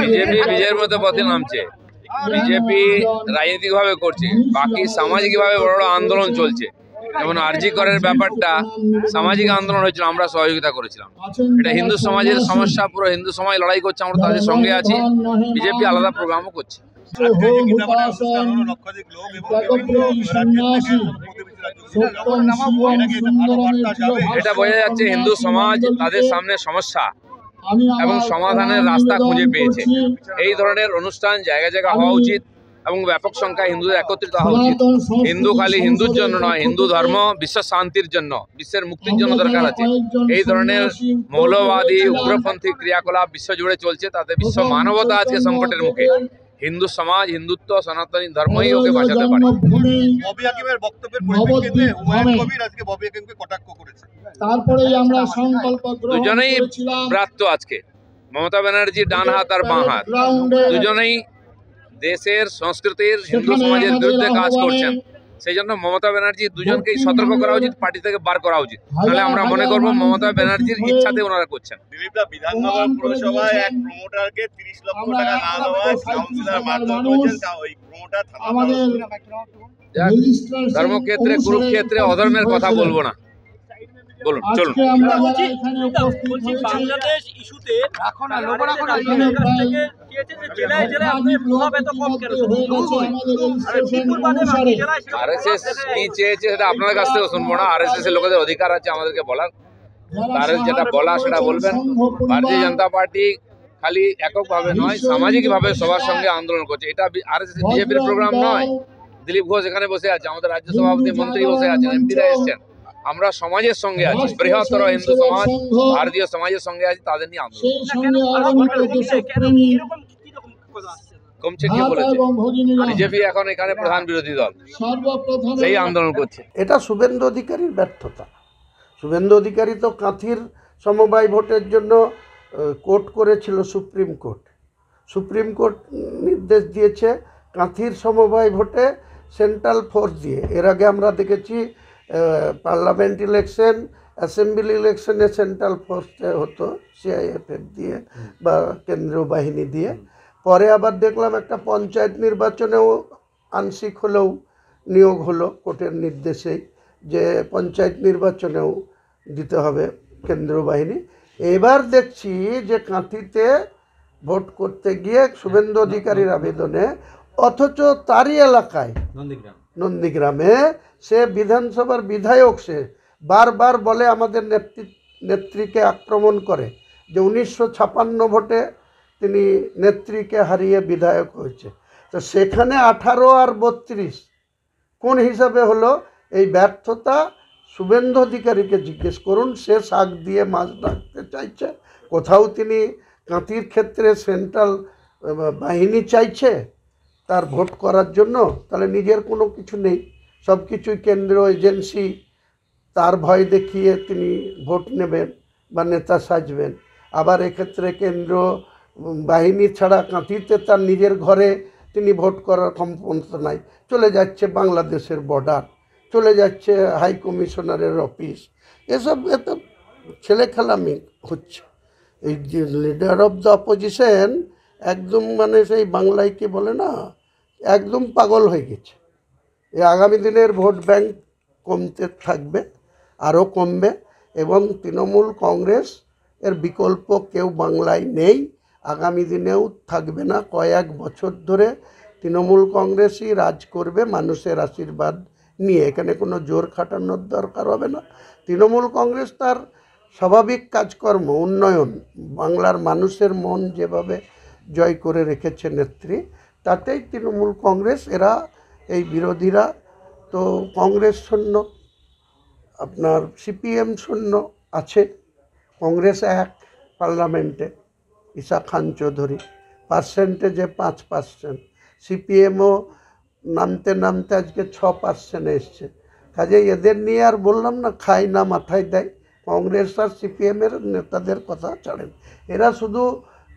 BJP বিজয়ের মধ্যে পথে নামছে। বিজেপি রাজনৈতিকভাবে করছে, বাকি সামাজিকভাবে বড় বড় আন্দোলন চলছে। যেমন আরজি করের ব্যাপারটা সামাজিক আন্দোলন হয়েছিল, আমরা সহযোগিতা করেছিলাম। এটা হিন্দু সমাজের সমস্যা, পুরো হিন্দু সমাজ লড়াই করছে, আমরা তাদের সঙ্গে আছি। বিজেপি আলাদা প্রোগ্রামও করছে। এটা বোঝা যাচ্ছে হিন্দু সমাজ তাদের সামনে সমস্যা এবং সমাধানের রাস্তা খুঁজে পেয়েছে। এই ধরনের অনুষ্ঠান জায়গায় জায়গায় হওয়া উচিত এবং ব্যাপক সংখ্যায় হিন্দুদের একত্রিত হওয়া উচিত। হিন্দু খালি হিন্দুর জন্য নয়, হিন্দু ধর্ম বিশ্ব শান্তির জন্য, বিশ্বের মুক্তির জন্য দরকার আছে। এই ধরনের মৌলবাদী উগ্রপন্থী ক্রিয়াকলাপ বিশ্ব জুড়ে চলছে, তাতে বিশ্ব মানবতা আজকে সংকটের মুখে। হিন্দু সমাজ, হিন্দুত্ব, সনাতনী ধর্মই ওকে বাঁচাতে পারে। ববি হাকিমের বক্তব্যের পরিপ্রেক্ষিতে হুমায়ুন কবির আজকে ববি হাকিমকে কটাক্ষ করেছে। তারপরেই আমরা সংকল্প গ্রহণ দুজনেই প্রাপ্ত আজকে, মমতা ব্যানার্জি ডান হাত আর বাঁ হাত, দুজনেই দেশের সংস্কৃতির হিন্দু সমাজের বিরুদ্ধে কাজ করছেন। সেই জন্য মমতা ব্যানার্জি দুজনকেই সতর্ক করা উচিত, পার্টি থেকে বার করা উচিত। তাহলে আমরা মনে করবো মমতা ব্যানার্জির ইচ্ছাতে ওনারা করছেন। দিলীপদা, বিধাননগর পুরসভায় এক প্রমোটারকে 30 লক্ষ টাকা না দেওয়ায় কাউন্সিলর মারধর করেছেন, ওই প্রমোটার থানা। ধর্মক্ষেত্রে কুরুক্ষেত্রে অধর্মের কথা বলবো না, বলুন চলুন। বাংলাদেশ ইস্যুতে আরএসএস কি চেয়েছে সেটা আপনার কাছ থেকে শুনবো না। আরএসএস এর লোকেদের অধিকার আছে আমাদেরকে বলার, তাদের যেটা বলা সেটা বলবেন। ভারতীয় জনতা পার্টি খালি এককভাবে নয়, সামাজিকভাবে সবার সঙ্গে আন্দোলন করছে। এটা আরএসএস বিজেপির প্রোগ্রাম নয়। দিলীপ ঘোষ এখানে বসে আছে, আমাদের রাজ্য সভাপতি মন্ত্রী বসে আছেন, এমপিরা এসছেন। আমরা সমাজের সঙ্গে আছি, বৃহত্তর হিন্দু সমাজ, ভারতীয় সমাজের সঙ্গে আছি, তাদের নিয়ে আন্দোলন কমছে। কে বলেছে? বিজেপি এখন এখানে প্রধান বিরোধী দল, সেই আন্দোলন করছে। এটা শুভেন্দু অধিকারীর ব্যর্থতা। শুভেন্দু অধিকারী তো কাঁথির সমবায় ভোটের জন্য কোর্ট করেছিল সুপ্রিম কোর্ট। সুপ্রিম কোর্ট নির্দেশ দিয়েছে কাঁথির সমবায় ভোটে সেন্ট্রাল ফোর্স দিয়ে। এর আগে আমরা দেখেছি পার্লামেন্ট ইলেকশন, অ্যাসেম্বলি ইলেকশনে সেন্ট্রাল ফোর্সে হতো সিআইএফএফ দিয়ে বা কেন্দ্রীয় বাহিনী দিয়ে। পরে আবার দেখলাম একটা পঞ্চায়েত নির্বাচনেও আংশিক হলেও নিয়োগ হলো কোর্টের নির্দেশেই, যে পঞ্চায়েত নির্বাচনেও দিতে হবে কেন্দ্রীয় বাহিনী। এবার দেখছি যে কাঁথিতে ভোট করতে গিয়ে শুভেন্দু অধিকারীর আবেদনে, অথচ তারই এলাকায় নন্দীগ্রামে সে বিধানসভার বিধায়ক, সে বারবার বলে আমাদের নেত্রীকে আক্রমণ করে যে 1956 ভোটে তিনি নেত্রীকে হারিয়ে বিধায়ক হয়েছে। তো সেখানে 18 আর 32 কোন হিসাবে হলো? এই ব্যর্থতা শুভেন্দু অধিকারীকে জিজ্ঞেস করুন। সে শাক দিয়ে মাছ রাখতে চাইছে। কোথাও তিনি কাঁথির ক্ষেত্রে সেন্ট্রাল বাহিনী চাইছে তার ভোট করার জন্য, তাহলে নিজের কোনো কিছু নেই, সব কিছুই কেন্দ্রীয় এজেন্সি, তার ভয় দেখিয়ে তিনি ভোট নেবেন বা নেতা সাজবেন। আবার এক্ষেত্রে কেন্দ্র বাহিনী ছাড়া কাঁথিতে তার নিজের ঘরে তিনি ভোট করার ক্ষমতা নাই, চলে যাচ্ছে বাংলাদেশের বর্ডার, চলে যাচ্ছে হাই কমিশনারের অফিস। এসব এত ছেলে খেলামি হচ্ছে। এই যে লিডার অফ দ্য অপোজিশন একদম মানে সেই বাংলায় কি বলে না, একদম পাগল হয়ে গেছে। এই আগামী দিনের ভোট ব্যাংক কমতে থাকবে, আরও কমবে, এবং তৃণমূল কংগ্রেস এর বিকল্প কেউ বাংলায় নেই, আগামী দিনেও থাকবে না। কয়েক বছর ধরে তৃণমূল কংগ্রেসই রাজ করবে মানুষের আশীর্বাদ নিয়ে। এখানে কোনো জোর খাটানোর দরকার হবে না। তৃণমূল কংগ্রেস তার স্বাভাবিক কাজকর্ম, উন্নয়ন, বাংলার মানুষের মন যেভাবে জয় করে রেখেছে নেত্রী, তাতেই তৃণমূল কংগ্রেস। এরা এই বিরোধীরা তো কংগ্রেস শূন্য, আপনার সিপিএম শূন্য আছে। কংগ্রেস এক পার্লামেন্টে, ঈশা খান চৌধুরী, পার্সেন্টেজে 5%। সিপিএমও নামতে নামতে আজকে 6% এসছে। কাজেই এদের নিয়ে আর বললাম না, খায় না মাথায় দেয়। কংগ্রেস আর সিপিএমের নেতাদের কথা ছাড়েন, এরা শুধু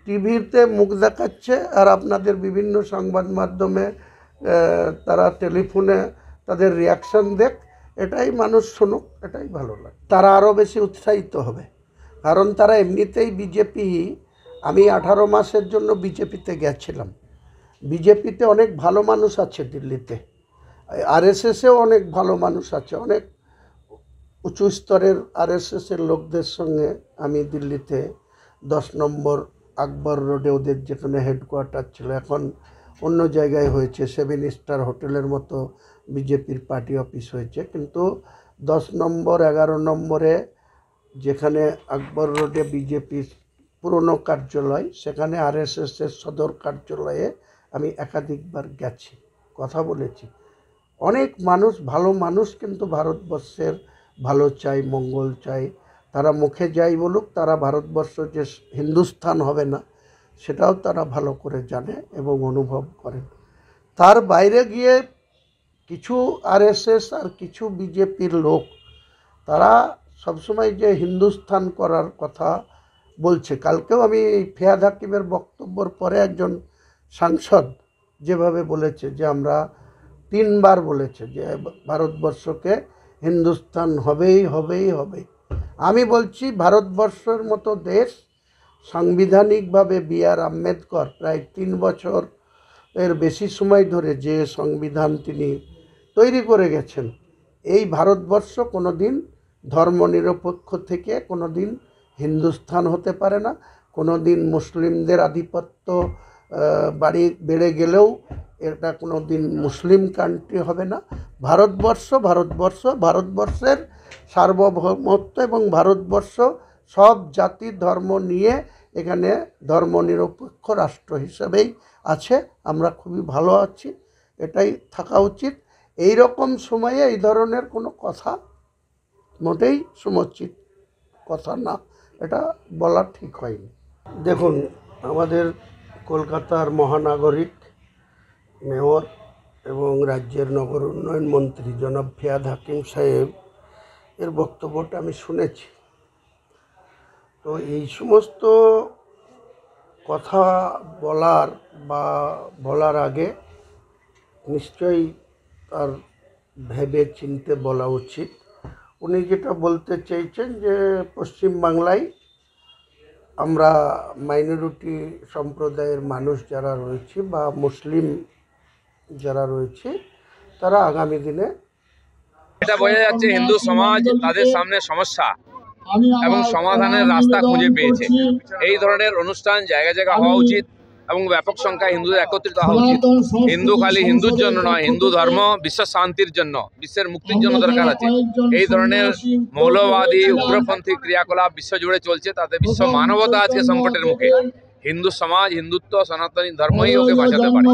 টিভিতে মুখ দেখাচ্ছে আর আপনাদের বিভিন্ন সংবাদ মাধ্যমে তারা টেলিফোনে তাদের রিয়াকশান দেখ, এটাই মানুষ শুনুক, এটাই ভালো লাগে। তারা আরও বেশি উৎসাহিত হবে, কারণ তারা এমনিতেই বিজেপি আমি 18 মাসের জন্য বিজেপিতে গেছিলাম। বিজেপিতে অনেক ভালো মানুষ আছে দিল্লিতে, আরএসএসেও অনেক ভালো মানুষ আছে, অনেক উঁচু স্তরের আরএসএসের লোকদের সঙ্গে আমি দিল্লিতে 10 নম্বর আকবর রোডে ওদের যেখানে হেডকোয়ার্টার ছিল, এখন অন্য জায়গায় হয়েছে, 7 স্টার হোটেলের মতো বিজেপির পার্টি অফিস হয়েছে, কিন্তু 10 নম্বর 11 নম্বরে যেখানে আকবর রোডে বিজেপির পুরনো কার্যালয়, সেখানে আরএসএসের সদর কার্যালয়ে আমি একাধিকবার গেছি, কথা বলেছি। অনেক মানুষ, ভালো মানুষ, কিন্তু ভারতবর্ষের ভালো চাই, মঙ্গল চাই। তারা মুখে যাই বলুক, তারা ভারতবর্ষ যে হিন্দুস্থান হবে না সেটাও তারা ভালো করে জানে এবং অনুভব করেন। তার বাইরে গিয়ে কিছু আরএসএস আর কিছু বিজেপির লোক, তারা সবসময় যে হিন্দুস্থান করার কথা বলছে। কালকেও আমি ফিয়াদ হাকিমের বক্তব্যের পরে একজন সাংসদ যেভাবে বলেছে যে আমরা 3 বার বলেছে যে ভারতবর্ষকে হিন্দুস্তান হবেই হবেই হবে। আমি বলছি ভারতবর্ষের মতো দেশ সাংবিধানিকভাবে B.R. আম্বেদকর প্রায় 3 বছর এর বেশি সময় ধরে যে সংবিধান তিনি তৈরি করে গেছেন, এই ভারতবর্ষ কোনো দিন ধর্মনিরপেক্ষ থেকে কোনো দিন হিন্দুস্থান হতে পারে না। কোনো দিন মুসলিমদের আধিপত্য বেড়ে গেলেও এটা কোনো দিন মুসলিম কান্ট্রি হবে না। ভারতবর্ষের সার্বভৌমত্ব এবং ভারতবর্ষ সব জাতি ধর্ম নিয়ে এখানে ধর্মনিরপেক্ষ রাষ্ট্র হিসেবেই আছে। আমরা খুবই ভালো আছি, এটাই থাকা উচিত। এই রকম সময়ে এই ধরনের কোনো কথা মোটেই সমুচিত কথা না, এটা বলা ঠিক হয়নি। দেখুন, আমাদের কলকাতার মহানাগরিক মেয়র এবং রাজ্যের নগর উন্নয়ন মন্ত্রী জনাব ফিয়াদ হাকিম সাহেব এর বক্তব্যটা আমি শুনেছি। তো এই সমস্ত কথা বলার আগে নিশ্চয়ই তার ভেবে চিনতে বলা উচিত। উনি যেটা বলতে চেয়েছেন যে পশ্চিমবাংলায় আমরা মাইনরিটি সম্প্রদায়ের মানুষ যারা রয়েছে বা মুসলিম যারা রয়েছে, তারা আগামী দিনে, এটা বোঝা যাচ্ছে হিন্দু সমাজ তাদের সামনে সমস্যা এবং সমাধানের রাস্তা খুঁজে পেয়েছে। এই ধরনের অনুষ্ঠান জায়গায় জায়গায় হওয়া উচিত এবং ব্যাপক সংখ্যায় হিন্দুদের একত্রিত হওয়া উচিত। হিন্দু খালি হিন্দুর জন্য নয়, হিন্দু ধর্ম বিশ্ব শান্তির জন্য, বিশ্বের মুক্তির জন্য দরকার আছে। এই ধরনের মৌলবাদী উগ্রপন্থী ক্রিয়াকলাপ বিশ্ব জুড়ে চলছে, তাতে বিশ্ব মানবতা আজকে সংকটের মুখে। হিন্দু সমাজ, হিন্দুত্ব, সনাতনী ধর্মই ওকে বাঁচাতে পারে।